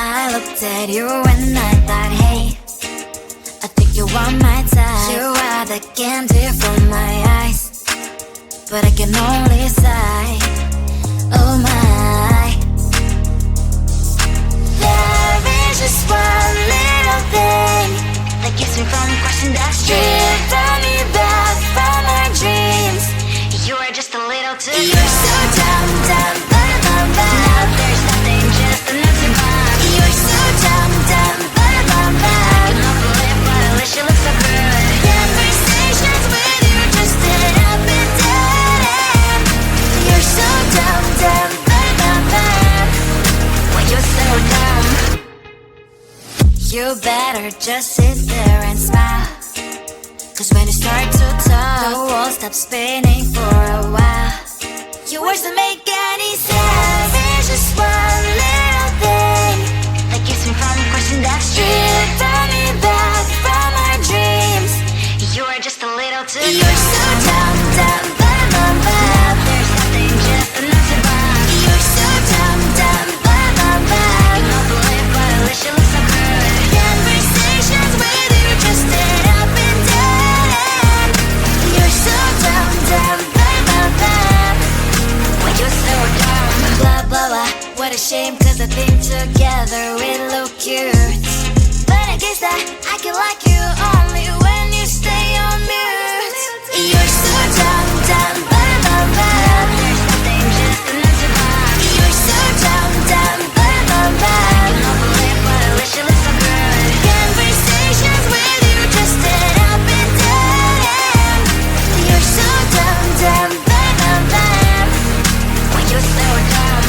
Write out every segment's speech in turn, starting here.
I looked at you and I thought, hey, I think you are my type. You are the candy from my eyes, but I can only sigh, oh my. There is just one little thing that keeps me from crossing that street, drive me back from my dreams. You are just a little too close. You're so dumb, dumb, bum, bum. Now there's nothing, just enough to bomb. You're so dumb, dumb, bum, bum. I can offer it, but at least you look so good. Conversations with you just end up in dead end. You're so dumb, dumb, bum, bum. When you're so dumb, you better just sit there and smile, 'cause when you start to talk, the world stops spinning for a while. Your words don't make any sense. There's just one little thing that keeps me from crossing that street, drive me back from our dreams. You are just a little too close. You're so dumb, dumb, bum, bum, bum. There's nothing, just enough to bomb. You're so dumb, dumb, bum, bum, bum. You know the life, but at least you look so good. Conversations with you just end up in dead end. You're so dumb, dumb, bum, bum, bum. When you're so dumb, blah, blah, blah. What a shame, 'cause I think together we look cute, but I guess that I can like you only when you stay on mute. You're so dumb, dumb, bum, bum, bum. There's nothing, just enough to bomb. You're so dumb, dumb, bum, bum, bum. You know the life, but at least you look so good. Conversations with you just end up in dead end. You're so dumb, dumb, bum, bum, bum. When you're so dumb.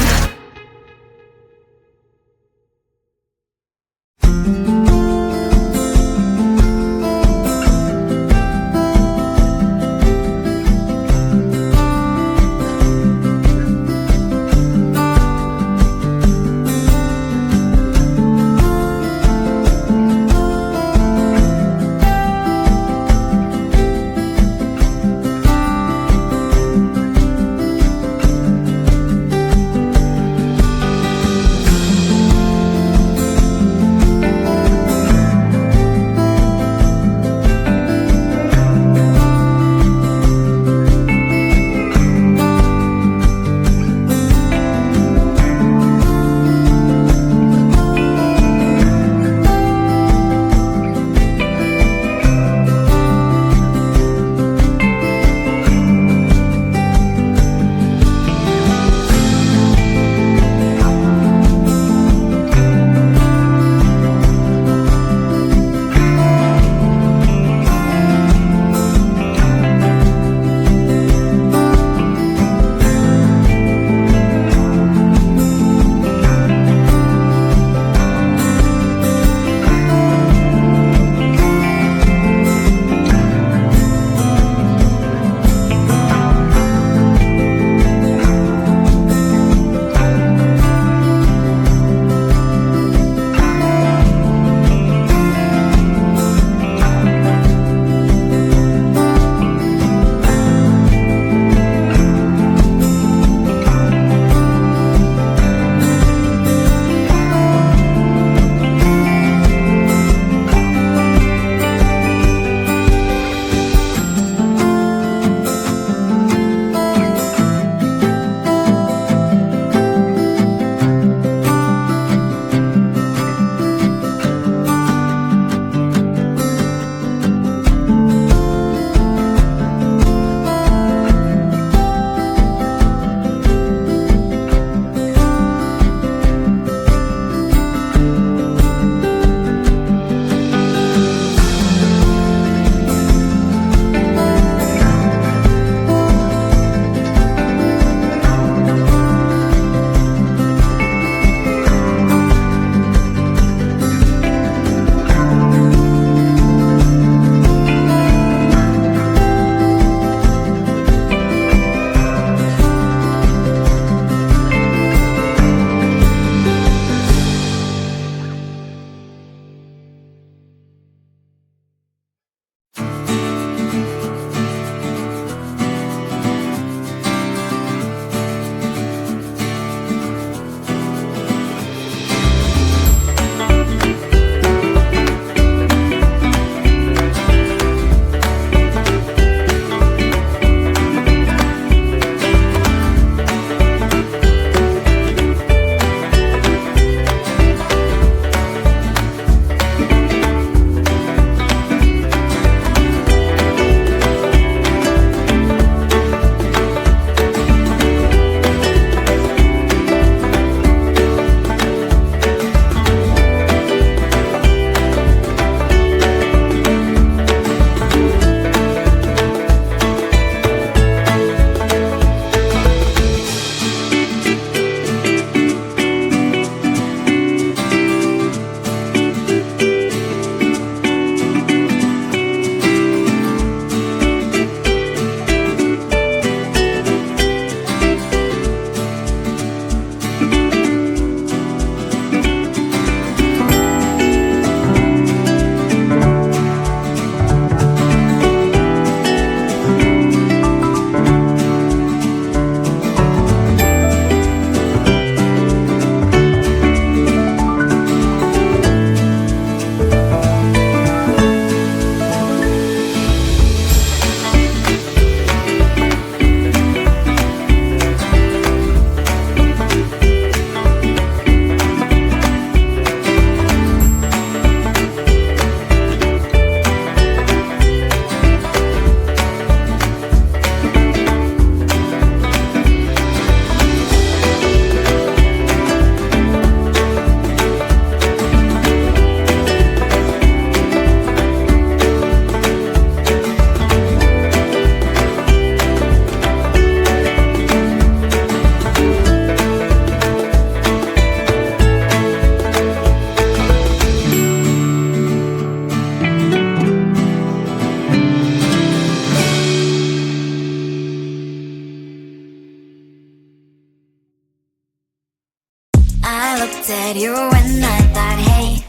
said you when I thought, hey,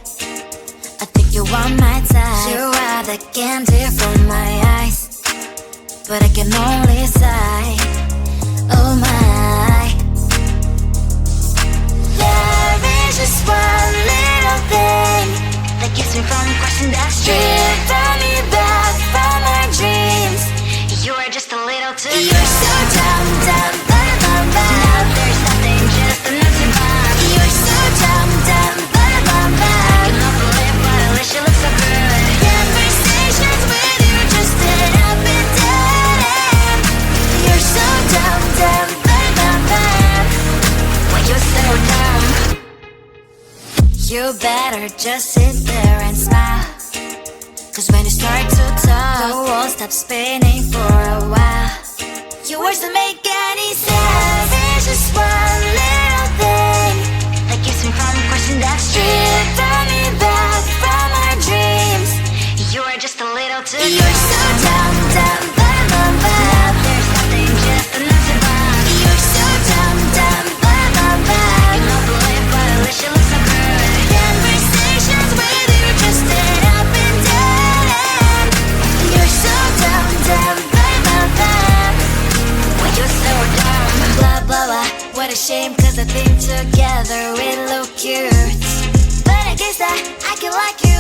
I think you want my time. You are the candy from my eyes, but I can only sigh. Oh my. There is just one little thing that keeps me from crossing that street. Turn me back from my dreams. You are just a little too good. You're so dumb, dumb, dumb, dumb, dumb. Now there's nothing, just enough to buy. You're so dumb, dumb, dumb, dumb, dumb. You love to live, but at least you look so good. Conversations with you just end up in dead end. You're so dumb, dumb, dumb, dumb, dumb. Why you so dumb? You better just sit there and smile, 'cause when you start to talk, the world stops spinning for a while. Your words don't make any sense. There's just one little thing that keeps me from crossing that street. Turn me back from our dreams. You are just a little too good. You're so dumb, dumb, dumb, dumb, dumb. There's nothing, just enough to buy. You're so dumb, dumb, dumb, dumb, dumb. You love to live, but at least you look so good. Conversations with you just end up in dead end. You're so dumb, dumb, dumb, dumb, dumb. Why you so dumb? Blah, blah, blah. What a shame, 'cause I think together we look cute. But I guess that I can like you